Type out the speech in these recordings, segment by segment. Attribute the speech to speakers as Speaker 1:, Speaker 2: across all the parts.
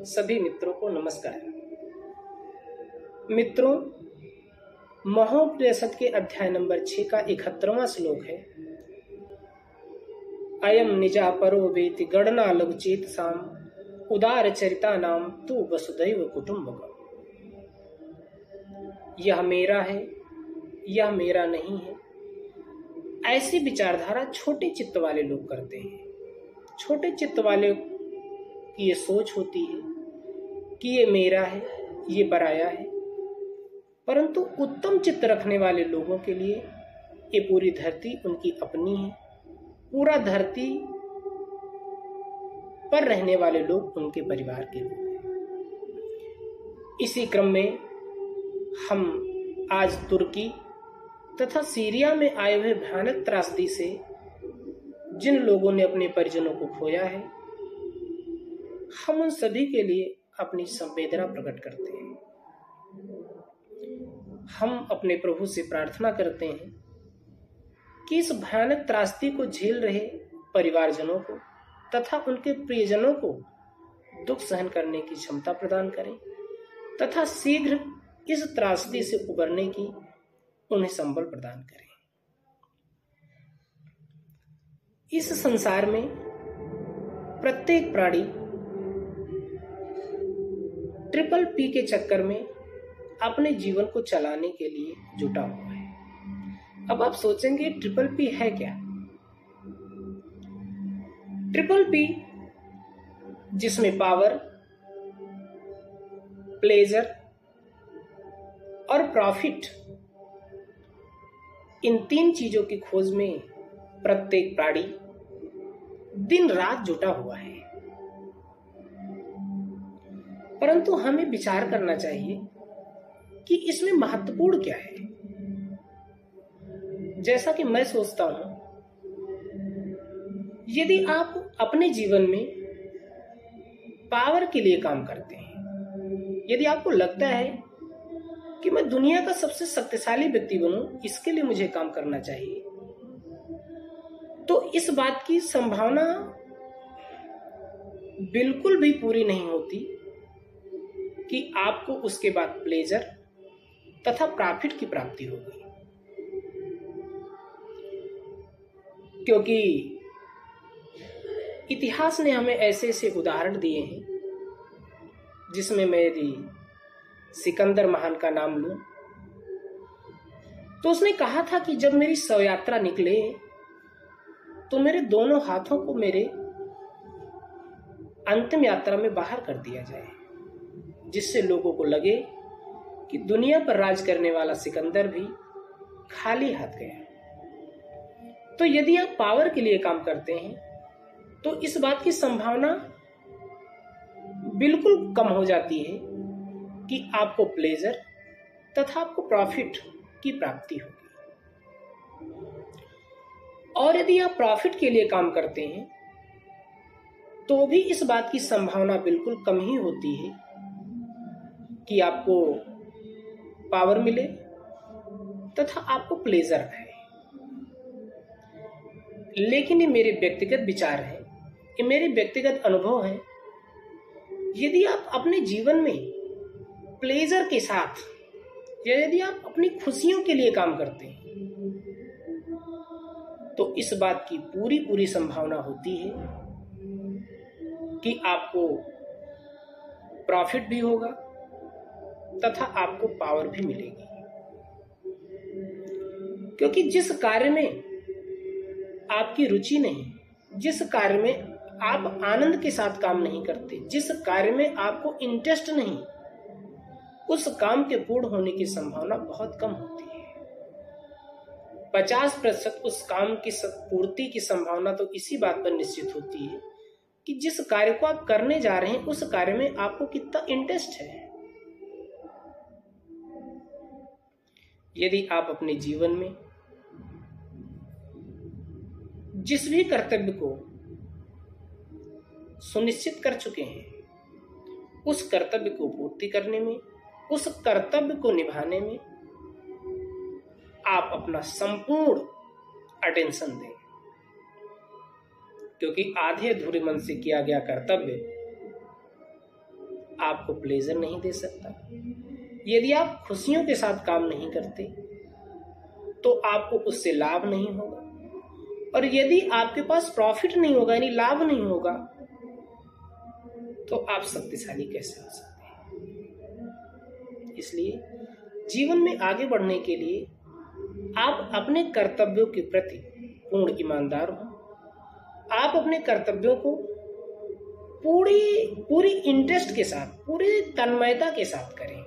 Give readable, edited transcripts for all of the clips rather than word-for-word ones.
Speaker 1: सभी मित्रों को नमस्कार। मित्रों, महोपनिषद के अध्याय नंबर 6 का 71वां श्लोक है, अयम निजा परो वेति गणना लघु चेतसाम उदार चरिता नाम तू वसुदैव कुटुंबकम। यह मेरा है, यह मेरा नहीं है, ऐसी विचारधारा छोटे चित्त वाले लोग करते हैं। छोटे चित्त वाले की ये सोच होती है कि ये मेरा है, ये पराया है, परंतु उत्तम चित्त रखने वाले लोगों के लिए ये पूरी धरती उनकी अपनी है। पूरा धरती पर रहने वाले लोग उनके परिवार के लोग हैं। इसी क्रम में हम आज तुर्की तथा सीरिया में आए हुए भयानक त्रासदी से जिन लोगों ने अपने परिजनों को खोया है, हम उन सभी के लिए अपनी संवेदना प्रकट करते हैं। हम अपने प्रभु से प्रार्थना करते हैं कि इस भयानक त्रासदी को झेल रहे परिवारजनों को तथा उनके प्रियजनों को दुख सहन करने की क्षमता प्रदान करें तथा शीघ्र इस त्रासदी से उबरने की उन्हें संबल प्रदान करें। इस संसार में प्रत्येक प्राणी ट्रिपल पी के चक्कर में अपने जीवन को चलाने के लिए जुटा हुआ है। अब आप सोचेंगे ट्रिपल पी है क्या? ट्रिपल पी जिसमें पावर, प्लेजर और प्रॉफिट, इन तीन चीजों की खोज में प्रत्येक प्राणी दिन रात जुटा हुआ है। परंतु हमें विचार करना चाहिए कि इसमें महत्वपूर्ण क्या है। जैसा कि मैं सोचता हूं, यदि आप अपने जीवन में पावर के लिए काम करते हैं, यदि आपको लगता है कि मैं दुनिया का सबसे शक्तिशाली व्यक्ति बनूं, इसके लिए मुझे काम करना चाहिए, तो इस बात की संभावना बिल्कुल भी पूरी नहीं होती कि आपको उसके बाद प्लेजर तथा प्रॉफिट की प्राप्ति होगी। क्योंकि इतिहास ने हमें ऐसे ऐसे उदाहरण दिए हैं, जिसमें मैं यदि सिकंदर महान का नाम लूं, तो उसने कहा था कि जब मेरी शव यात्रा निकले तो मेरे दोनों हाथों को मेरे अंतिम यात्रा में बाहर कर दिया जाए, जिससे लोगों को लगे कि दुनिया पर राज करने वाला सिकंदर भी खाली हाथ गया। तो यदि आप पावर के लिए काम करते हैं तो इस बात की संभावना बिल्कुल कम हो जाती है कि आपको प्लेजर तथा आपको प्रॉफिट की प्राप्ति होगी। और यदि आप प्रॉफिट के लिए काम करते हैं तो भी इस बात की संभावना बिल्कुल कम ही होती है कि आपको पावर मिले तथा आपको प्लेजर आए। लेकिन ये मेरे व्यक्तिगत विचार है, ये मेरे व्यक्तिगत अनुभव है। यदि आप अपने जीवन में प्लेजर के साथ या यदि आप अपनी खुशियों के लिए काम करते हैं तो इस बात की पूरी संभावना होती है कि आपको प्रॉफिट भी होगा तथा आपको पावर भी मिलेगी। क्योंकि जिस कार्य में आपकी रुचि नहीं, जिस कार्य में आप आनंद के साथ काम नहीं करते, जिस कार्य में आपको इंटरेस्ट नहीं, उस काम के पूर्ण होने की संभावना बहुत कम होती है। 50% उस काम की पूर्ति की संभावना तो इसी बात पर निश्चित होती है कि जिस कार्य को आप करने जा रहे हैं उस कार्य में आपको कितना इंटरेस्ट है। यदि आप अपने जीवन में जिस भी कर्तव्य को सुनिश्चित कर चुके हैं, उस कर्तव्य को पूर्ति करने में, उस कर्तव्य को निभाने में आप अपना संपूर्ण अटेंशन दें। क्योंकि आधे अधूरे मन से किया गया कर्तव्य आपको प्लेजर नहीं दे सकता, यदि आप खुशियों के साथ काम नहीं करते तो आपको उससे लाभ नहीं होगा, और यदि आपके पास प्रॉफिट नहीं होगा यानी लाभ नहीं होगा तो आप शक्तिशाली कैसे हो सकते हैं। इसलिए जीवन में आगे बढ़ने के लिए आप अपने कर्तव्यों के प्रति पूर्ण ईमानदार हो। आप अपने कर्तव्यों को पूरी इंटरेस्ट के साथ, पूरी तन्मयता के साथ करें।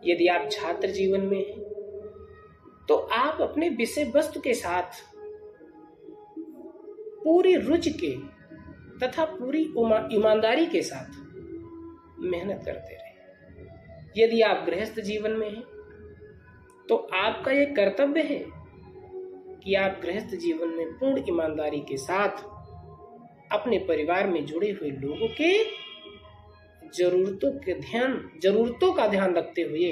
Speaker 1: यदि आप छात्र जीवन में हैं तो आप अपने विषय वस्तु के साथ पूरी रुचि के तथा पूरी ईमानदारी के साथ मेहनत करते रहें। यदि आप गृहस्थ जीवन में हैं तो आपका यह कर्तव्य है कि आप गृहस्थ जीवन में पूर्ण ईमानदारी के साथ अपने परिवार में जुड़े हुए लोगों के जरूरतों का ध्यान रखते हुए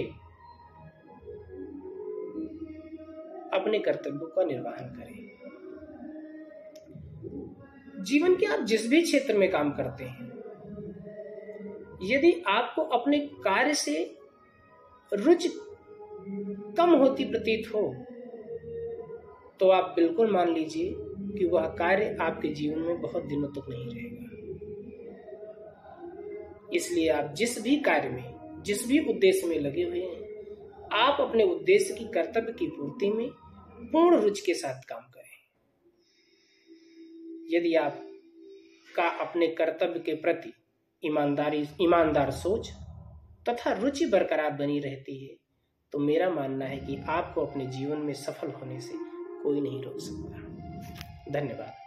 Speaker 1: अपने कर्तव्यों का निर्वहन करें। जीवन के आप जिस भी क्षेत्र में काम करते हैं, यदि आपको अपने कार्य से रुचि कम होती प्रतीत हो तो आप बिल्कुल मान लीजिए कि वह कार्य आपके जीवन में बहुत दिनों तक नहीं रहेगा। इसलिए आप जिस भी कार्य में, जिस भी उद्देश्य में लगे हुए हैं, आप अपने उद्देश्य की, कर्तव्य की पूर्ति में पूर्ण रुचि के साथ काम करें। यदि आप का अपने कर्तव्य के प्रति ईमानदार सोच तथा रुचि बरकरार बनी रहती है तो मेरा मानना है कि आपको अपने जीवन में सफल होने से कोई नहीं रोक सकता। धन्यवाद।